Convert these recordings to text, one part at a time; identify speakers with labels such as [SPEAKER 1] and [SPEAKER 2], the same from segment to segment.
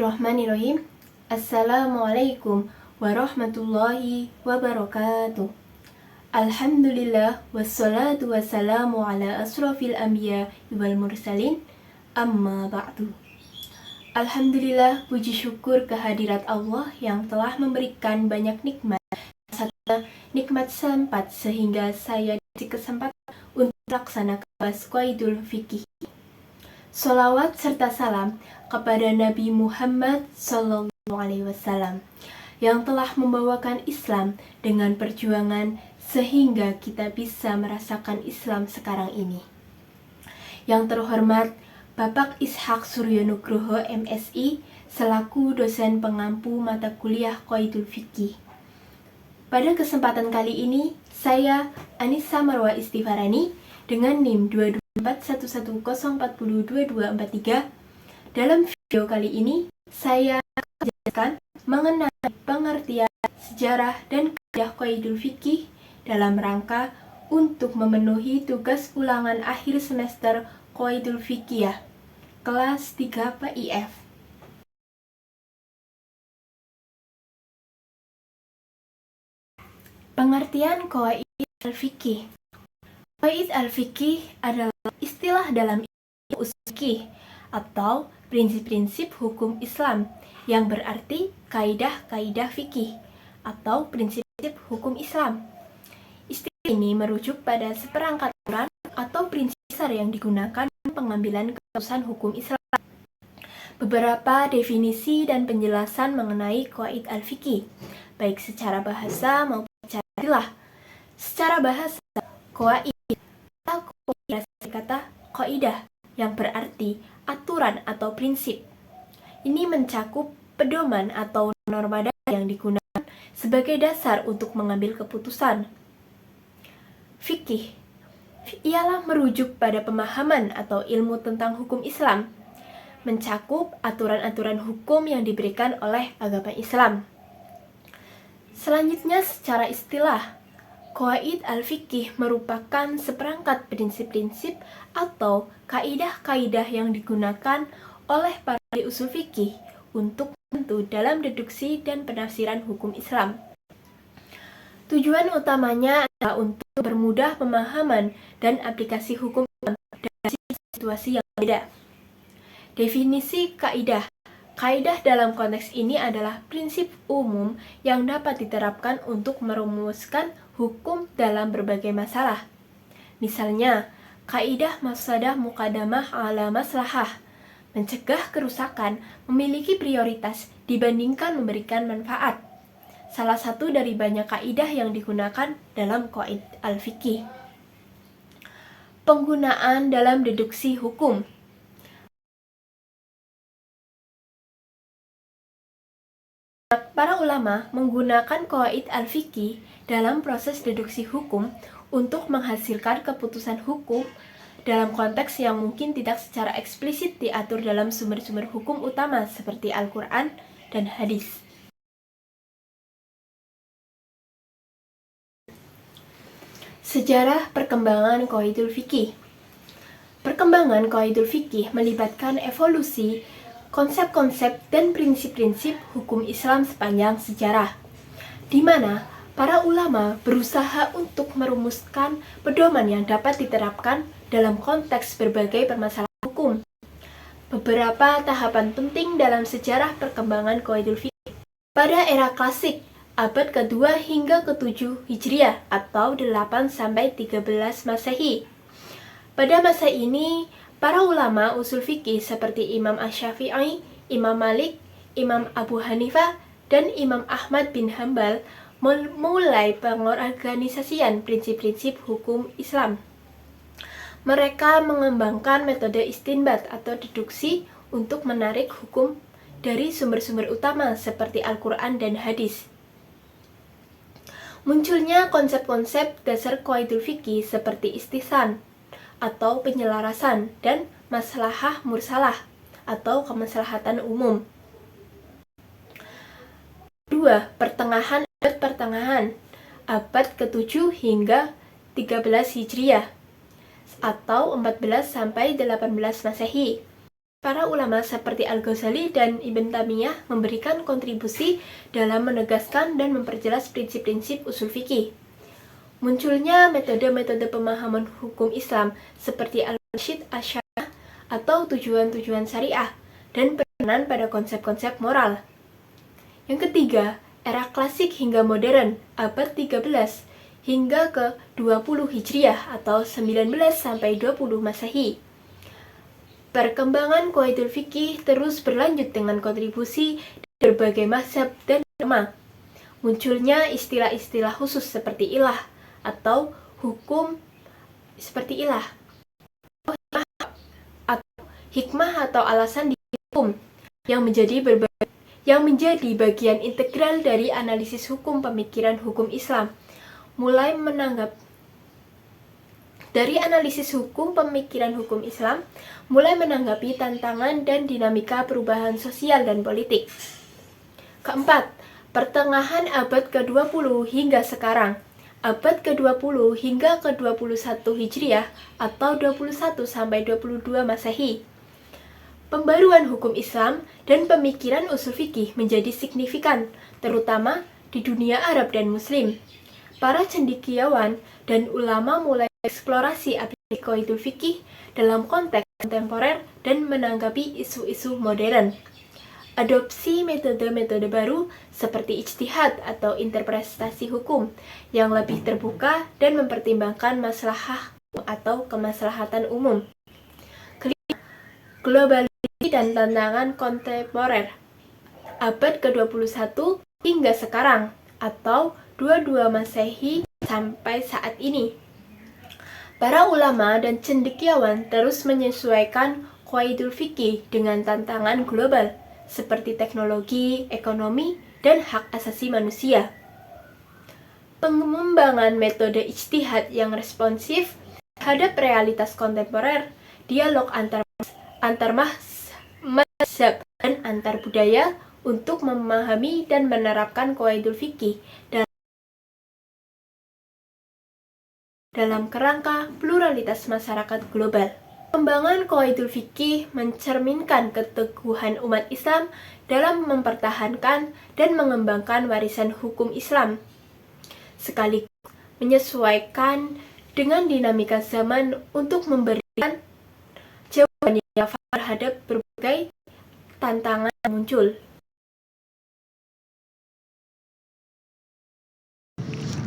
[SPEAKER 1] Bismillahirrahmanirrahim. Assalamualaikum warahmatullahi wabarakatuh. Alhamdulillah wassalatu wassalamu ala asrafil anbiya wal mursalin. Amma ba'du. Alhamdulillah, puji syukur kehadirat Allah yang telah memberikan banyak nikmat. Satu nikmat sempat sehingga saya diberi kesempatan untuk melaksanakan Qaidul Fikih. Sholawat serta salam kepada Nabi Muhammad SAW yang telah membawakan Islam dengan perjuangan sehingga kita bisa merasakan Islam sekarang ini. Yang terhormat Bapak Ishak Suryonugroho MSI selaku dosen pengampu mata kuliah Qaidul Fikih. Pada kesempatan kali ini, saya Anissa Marwa Istifarani dengan NIM 224110402243. Dalam video kali ini, saya akan menjelaskan mengenai pengertian sejarah dan kaidah Qaidul Fikih dalam rangka untuk memenuhi tugas ulangan akhir semester Qaidul Fikih kelas 3 PIF. Pengertian Qaid al-Fikih. Qaid al-Fikih adalah istilah dalam usul fikih atau prinsip-prinsip hukum Islam yang berarti kaidah-kaidah fikih atau prinsip-prinsip hukum Islam. Istilah ini merujuk pada seperangkat aturan atau prinsip dasar yang digunakan dalam pengambilan keputusan hukum Islam. Beberapa definisi dan penjelasan mengenai Qaid al-Fikih, baik secara bahasa maupun secara istilah. Secara bahasa, Qaid berasal kata qaidah yang berarti aturan atau prinsip. Ini mencakup pedoman atau norma dasar yang digunakan sebagai dasar untuk mengambil keputusan. Fikih ialah merujuk pada pemahaman atau ilmu tentang hukum Islam, mencakup aturan-aturan hukum yang diberikan oleh agama Islam. Selanjutnya, secara istilah, Qaid al-Fikih merupakan seperangkat prinsip-prinsip atau kaidah-kaidah yang digunakan oleh para ahli usul fikih untuk membantu dalam deduksi dan penafsiran hukum Islam. Tujuan utamanya adalah untuk mempermudah pemahaman dan aplikasi hukum Islam dalam situasi yang berbeda. Definisi kaidah. Kaidah dalam konteks ini adalah prinsip umum yang dapat diterapkan untuk merumuskan hukum dalam berbagai masalah. Misalnya, kaidah mafsadah muqaddamah ala maslahah, mencegah kerusakan memiliki prioritas dibandingkan memberikan manfaat. Salah satu dari banyak kaidah yang digunakan dalam Qaid al-Fikih. Penggunaan dalam deduksi hukum. Para ulama menggunakan Qaid al-Fikih dalam proses deduksi hukum untuk menghasilkan keputusan hukum dalam konteks yang mungkin tidak secara eksplisit diatur dalam sumber-sumber hukum utama seperti Al-Quran dan hadis. Sejarah perkembangan Qaidul Fikih. Perkembangan Qaidul Fikih melibatkan evolusi konsep-konsep dan prinsip-prinsip hukum Islam sepanjang sejarah, di mana para ulama berusaha untuk merumuskan pedoman yang dapat diterapkan dalam konteks berbagai permasalahan hukum. Beberapa tahapan penting dalam sejarah perkembangan Qaidul Fikih. Pada era klasik, abad ke-2 hingga ke-7 Hijriah atau 8-13 Masehi. Pada masa ini, para ulama usul fikih seperti Imam Asy-Syafi'i, Imam Malik, Imam Abu Hanifah, dan Imam Ahmad bin Hambal memulai pengorganisasian prinsip-prinsip hukum Islam. Mereka mengembangkan metode istinbat atau deduksi untuk menarik hukum dari sumber-sumber utama seperti Al-Quran dan hadis. Munculnya konsep-konsep dasar Qaidul Fikih seperti istihsan atau penyelarasan dan maslahah mursalah atau kemaslahatan umum. 2. Pertengahan abad pertengahan abad ke-7 hingga 13 Hijriah atau 14-18 Masehi. Para ulama seperti Al-Ghazali dan Ibn Taimiyah memberikan kontribusi dalam menegaskan dan memperjelas prinsip-prinsip usul fikih. Munculnya metode-metode pemahaman hukum Islam seperti Al-Rashid Asy-Syariah atau tujuan-tujuan syariah dan penekanan pada konsep-konsep moral. Yang ketiga, era klasik hingga modern, abad 13 hingga ke 20 Hijriah atau 19 sampai 20 Masehi. Perkembangan qawaidul fikih terus berlanjut dengan kontribusi dari berbagai mazhab dan ulama. Munculnya istilah-istilah khusus seperti ilah atau hukum seperti ilah, atau hikmah atau alasan di hukum yang menjadi bagian integral dari analisis hukum pemikiran hukum Islam. Dari analisis hukum pemikiran hukum Islam, mulai menanggapi tantangan dan dinamika perubahan sosial dan politik. Keempat, pertengahan abad ke-20 hingga sekarang, abad ke-20 hingga ke-21 Hijriah atau 21 sampai 22 Masehi. Pembaruan hukum Islam dan pemikiran usul fikih menjadi signifikan, terutama di dunia Arab dan Muslim. Para cendekiawan dan ulama mulai eksplorasi aplikasi qawaidul fikih dalam konteks kontemporer dan menanggapi isu-isu modern. Adopsi metode-metode baru seperti ijtihad atau interpretasi hukum yang lebih terbuka dan mempertimbangkan maslahah atau kemaslahatan umum. Kelima, globalisasi dan tantangan kontemporer abad ke-21 hingga sekarang atau 22 Masehi sampai saat ini. Para ulama dan cendekiawan terus menyesuaikan qawaidul fikih dengan tantangan global seperti teknologi, ekonomi, dan hak asasi manusia. Pengembangan metode ijtihad yang responsif terhadap realitas kontemporer, dialog antar mazhab dan antar budaya untuk memahami dan menerapkan qawaidul fikih dalam kerangka pluralitas masyarakat global. Pengembangan qawaidul fikih mencerminkan keteguhan umat Islam dalam mempertahankan dan mengembangkan warisan hukum Islam, sekaligus menyesuaikan dengan dinamika zaman untuk memberikan jawaban yang terhadap berbagai tantangan yang muncul.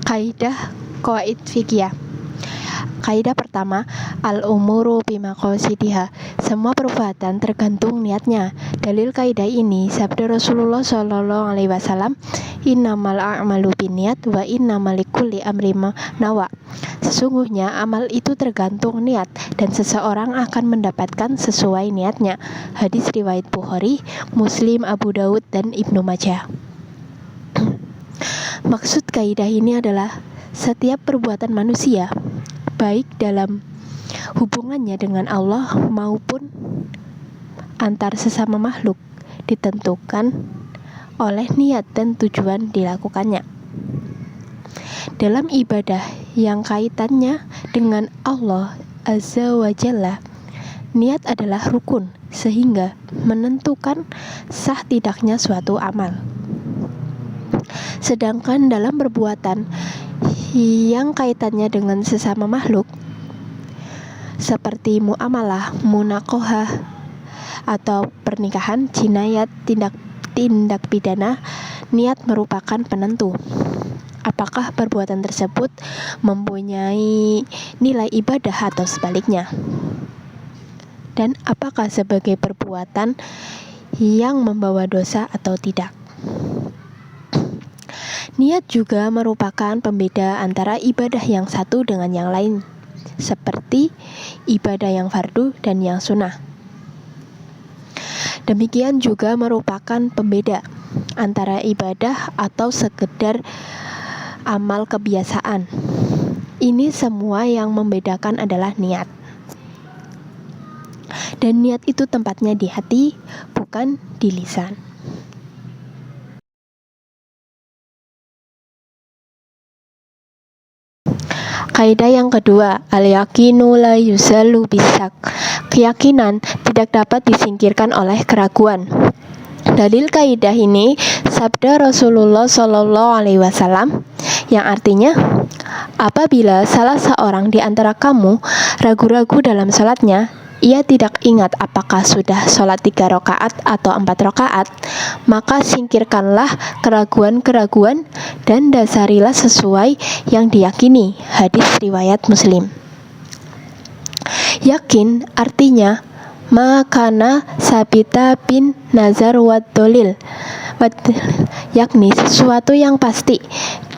[SPEAKER 2] Kaidah qawaid fikih. Kaidah pertama, al-umuru bimaqasidiha. Semua perbuatan tergantung niatnya. Dalil kaidah ini sabda Rasulullah SAW, innamal a'malu binniyat wa innamal likulli amrin ma nawa. Sesungguhnya amal itu tergantung niat dan seseorang akan mendapatkan sesuai niatnya. Hadis riwayat Bukhari, Muslim, Abu Daud, dan Ibnu Majah. Maksud kaidah ini adalah setiap perbuatan manusia, baik dalam hubungannya dengan Allah maupun antar sesama makhluk, ditentukan oleh niat dan tujuan dilakukannya. Dalam ibadah yang kaitannya dengan Allah Azza wa Jalla, niat adalah rukun sehingga menentukan sah tidaknya suatu amal. Sedangkan dalam perbuatan yang kaitannya dengan sesama makhluk seperti muamalah, munaqohah, atau pernikahan, jinayat, tindak pidana, niat merupakan penentu apakah perbuatan tersebut mempunyai nilai ibadah atau sebaliknya, dan apakah sebagai perbuatan yang membawa dosa atau tidak. Niat juga merupakan pembeda antara ibadah yang satu dengan yang lain, seperti ibadah yang fardu dan yang sunnah. Demikian juga merupakan pembeda antara ibadah atau sekedar amal kebiasaan. Ini semua yang membedakan adalah niat. Dan niat itu tempatnya di hati, bukan di lisan. Kaidah yang kedua, al-yaqinu la yuzalu bisak. Keyakinan tidak dapat disingkirkan oleh keraguan. Dalil kaidah ini sabda Rasulullah Shallallahu Alaihi Wasallam yang artinya, apabila salah seorang di antara kamu ragu-ragu dalam sholatnya, ia tidak ingat apakah sudah sholat 3 rakaat atau 4 rakaat, maka singkirkanlah keraguan-keraguan dan dasarilah sesuai yang diyakini. Hadis riwayat Muslim. Yakin artinya makana sabita bin nazar wad dolil, yakni sesuatu yang pasti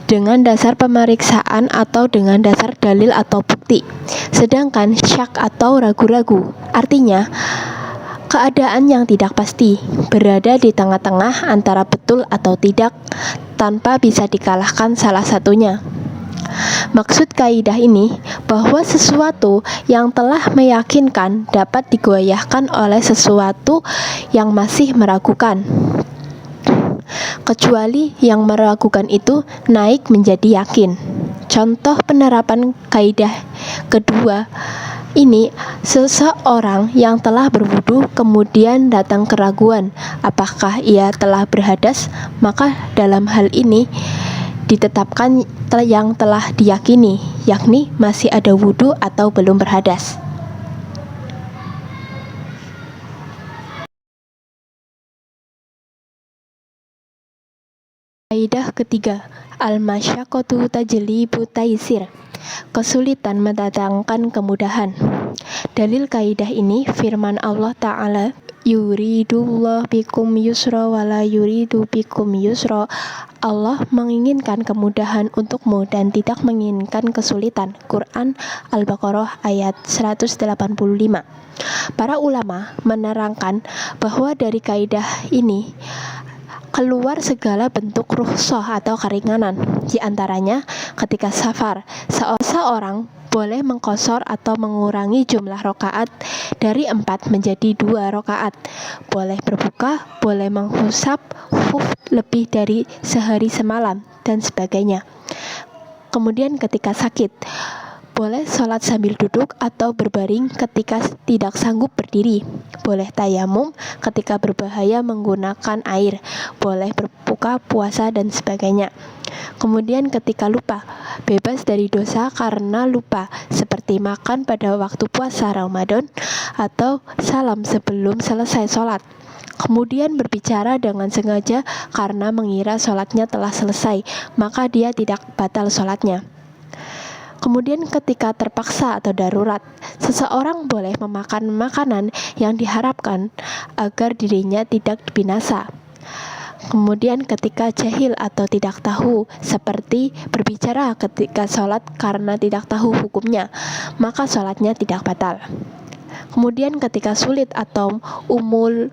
[SPEAKER 2] dengan dasar pemeriksaan atau dengan dasar dalil atau bukti. Sedangkan syak atau ragu-ragu artinya keadaan yang tidak pasti, berada di tengah-tengah antara betul atau tidak, tanpa bisa dikalahkan salah satunya. Maksud kaidah ini bahwa sesuatu yang telah meyakinkan dapat digoyahkan oleh sesuatu yang masih meragukan, kecuali yang meragukan itu naik menjadi yakin. Contoh penerapan kaidah kedua ini, seseorang yang telah berwudu kemudian datang keraguan apakah ia telah berhadas, maka dalam hal ini ditetapkan yang telah diyakini, yakni masih ada wudu atau belum berhadas. Kaidah ketiga, al-masyaqqatu tajlibu taysir. Kesulitan mendatangkan kemudahan. Dalil kaidah ini firman Allah Ta'ala, yuridullah bikum yusra wala yuridu bikum yusra. Allah menginginkan kemudahan untukmu dan tidak menginginkan kesulitan. Quran Al-Baqarah ayat 185. Para ulama menerangkan bahwa dari kaidah ini keluar segala bentuk rukhsah atau keringanan. Di antaranya ketika safar, seorang boleh mengqashar atau mengurangi jumlah rakaat dari 4 menjadi 2 rakaat. Boleh berbuka, boleh menghusap khuf lebih dari sehari semalam, dan sebagainya. Kemudian ketika sakit, boleh sholat sambil duduk atau berbaring ketika tidak sanggup berdiri. Boleh tayamum ketika berbahaya menggunakan air. Boleh berbuka puasa dan sebagainya. Kemudian ketika lupa, bebas dari dosa karena lupa, seperti makan pada waktu puasa Ramadan atau salam sebelum selesai sholat. Kemudian berbicara dengan sengaja karena mengira sholatnya telah selesai, maka dia tidak batal sholatnya. Kemudian ketika terpaksa atau darurat, seseorang boleh memakan makanan yang diharapkan agar dirinya tidak binasa. Kemudian ketika jahil atau tidak tahu, seperti berbicara ketika sholat karena tidak tahu hukumnya, maka sholatnya tidak batal. Kemudian ketika sulit atau umul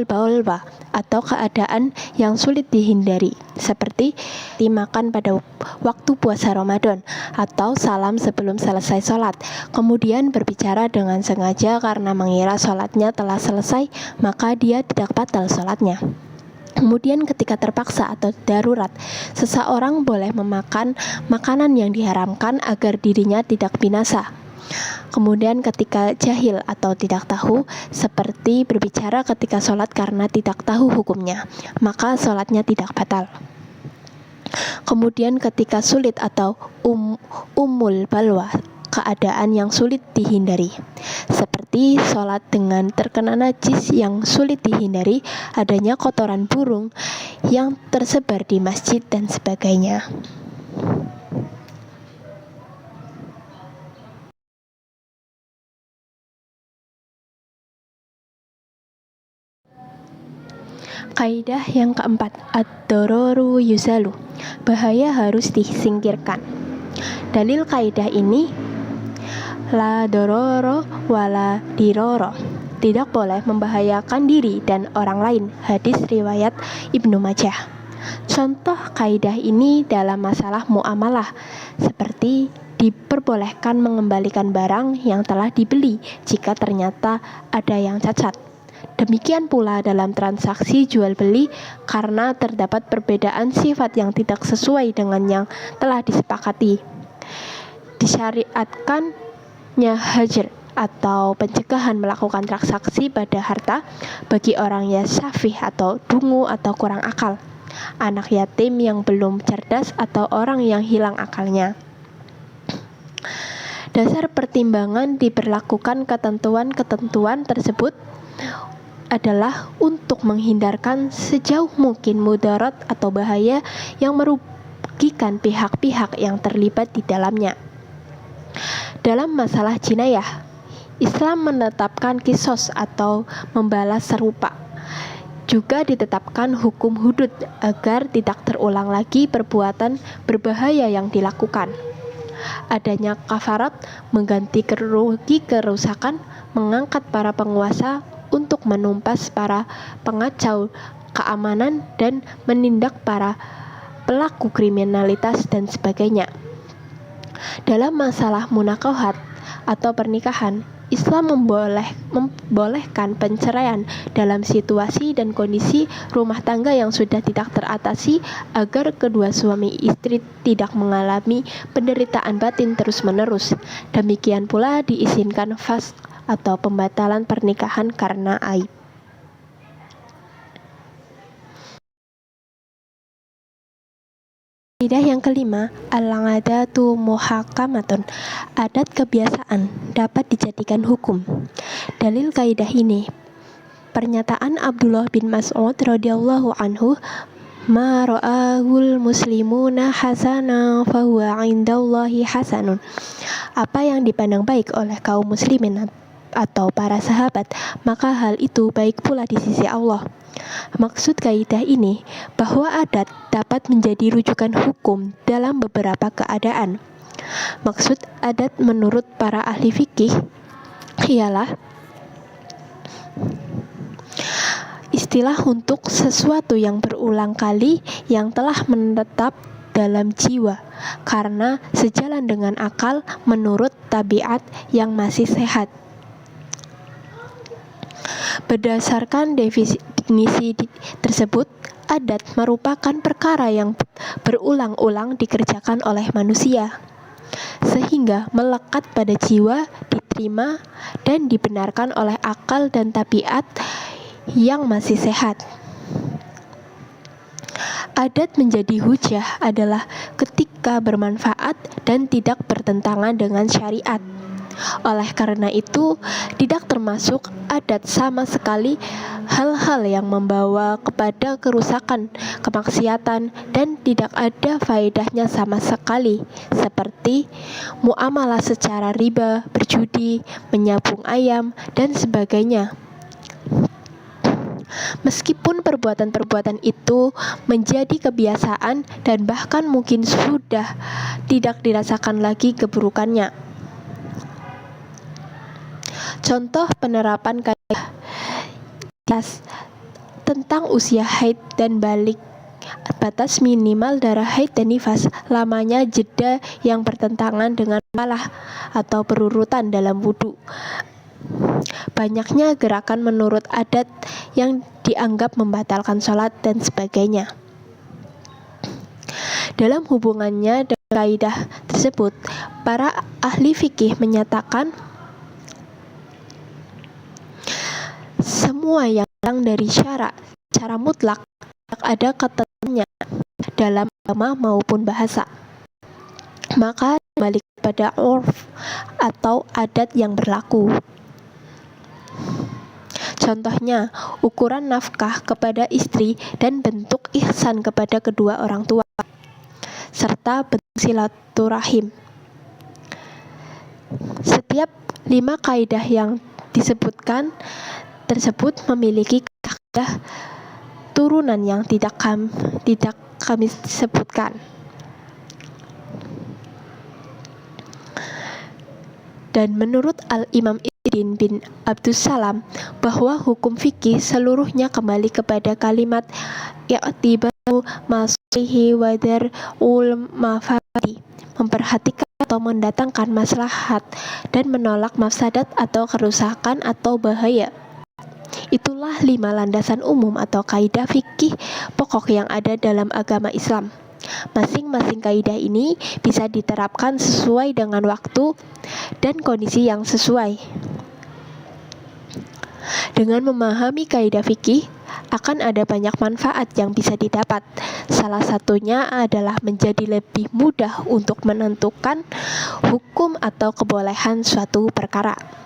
[SPEAKER 2] balwa atau keadaan yang sulit dihindari, seperti dimakan pada waktu puasa Ramadan atau salam sebelum selesai sholat, kemudian berbicara dengan sengaja karena mengira sholatnya telah selesai, maka dia tidak batal sholatnya. Kemudian ketika terpaksa atau darurat, seseorang boleh memakan makanan yang diharamkan agar dirinya tidak binasa. Kemudian ketika jahil atau tidak tahu, seperti berbicara ketika sholat karena tidak tahu hukumnya, maka sholatnya tidak batal. Kemudian ketika sulit atau umul balwa, keadaan yang sulit dihindari, seperti sholat dengan terkena najis yang sulit dihindari, adanya kotoran burung yang tersebar di masjid dan sebagainya. Kaidah yang keempat, ad-dororu yuzalu, bahaya harus disingkirkan. Dalil kaidah ini, la dororo wala diroro, tidak boleh membahayakan diri dan orang lain. Hadis riwayat Ibnu Majah. Contoh kaidah ini dalam masalah muamalah, seperti diperbolehkan mengembalikan barang yang telah dibeli jika ternyata ada yang cacat. Demikian pula dalam transaksi jual beli, karena terdapat perbedaan sifat yang tidak sesuai dengan yang telah disepakati. Disyariatkannya hajar atau pencegahan melakukan transaksi pada harta bagi orang yang syafih atau dungu atau kurang akal, anak yatim yang belum cerdas atau orang yang hilang akalnya. Dasar pertimbangan diberlakukan ketentuan-ketentuan tersebut adalah untuk menghindarkan sejauh mungkin mudarat atau bahaya yang merugikan pihak-pihak yang terlibat di dalamnya. Dalam masalah jinayah, Islam menetapkan kisos atau membalas serupa. Juga ditetapkan hukum hudud agar tidak terulang lagi perbuatan berbahaya yang dilakukan. Adanya kafarat mengganti kerusakan, mengangkat para penguasa untuk menumpas para pengacau keamanan dan menindak para pelaku kriminalitas dan sebagainya. Dalam masalah munakahat atau pernikahan, Islam membolehkan penceraian dalam situasi dan kondisi rumah tangga yang sudah tidak teratasi agar kedua suami istri tidak mengalami penderitaan batin terus-menerus. Demikian pula diizinkan fasq atau pembatalan pernikahan karena aib. Kaidah yang kelima, al-'adatu muhakamatun. Adat kebiasaan dapat dijadikan hukum. Dalil kaidah ini, pernyataan Abdullah bin Mas'ud radhiyallahu anhu, ma ra'ahul muslimuna hasana fahuwa 'indallahi hasanun. Apa yang dipandang baik oleh kaum muslimin atau para sahabat, maka hal itu baik pula di sisi Allah. Maksud kaidah ini bahwa adat dapat menjadi rujukan hukum dalam beberapa keadaan. Maksud adat menurut para ahli fikih ialah istilah untuk sesuatu yang berulang kali yang telah menetap dalam jiwa karena sejalan dengan akal menurut tabiat yang masih sehat. Berdasarkan definisi tersebut, adat merupakan perkara yang berulang-ulang dikerjakan oleh manusia, sehingga melekat pada jiwa, diterima, dan dibenarkan oleh akal dan tabiat yang masih sehat. Adat menjadi hujah adalah ketika bermanfaat dan tidak bertentangan dengan syariat. Oleh karena itu, tidak termasuk adat sama sekali hal-hal yang membawa kepada kerusakan, kemaksiatan, dan tidak ada faedahnya sama sekali, seperti muamalah secara riba, berjudi, menyabung ayam, dan sebagainya. Meskipun perbuatan-perbuatan itu menjadi kebiasaan dan bahkan mungkin sudah tidak dirasakan lagi keburukannya. Contoh penerapan kaidah tentang usia haid dan balik, batas minimal darah haid dan nifas, lamanya jeda yang bertentangan dengan malah atau berurutan dalam wudu, banyaknya gerakan menurut adat yang dianggap membatalkan sholat dan sebagainya. Dalam hubungannya dengan kaidah tersebut, para ahli fikih menyatakan semua yang hilang dari syarak secara mutlak ada ketentuannya dalam agama maupun bahasa, maka kembali kepada urf atau adat yang berlaku. Contohnya, ukuran nafkah kepada istri dan bentuk ihsan kepada kedua orang tua, serta bentuk silaturahim. Setiap 5 kaidah yang disebutkan tersebut memiliki kaidah turunan yang tidak kami sebutkan. Dan menurut Al-Imam Izzuddin bin Abdussalam bahwa hukum fikih seluruhnya kembali kepada kalimat i'tibaru maslihi wa dar'ul mafsadi, memperhatikan atau mendatangkan maslahat dan menolak mafsadat atau kerusakan atau bahaya. Itulah 5 landasan umum atau kaidah fikih pokok yang ada dalam agama Islam. Masing-masing kaidah ini bisa diterapkan sesuai dengan waktu dan kondisi yang sesuai. Dengan memahami kaidah fikih, akan ada banyak manfaat yang bisa didapat. Salah satunya adalah menjadi lebih mudah untuk menentukan hukum atau kebolehan suatu perkara.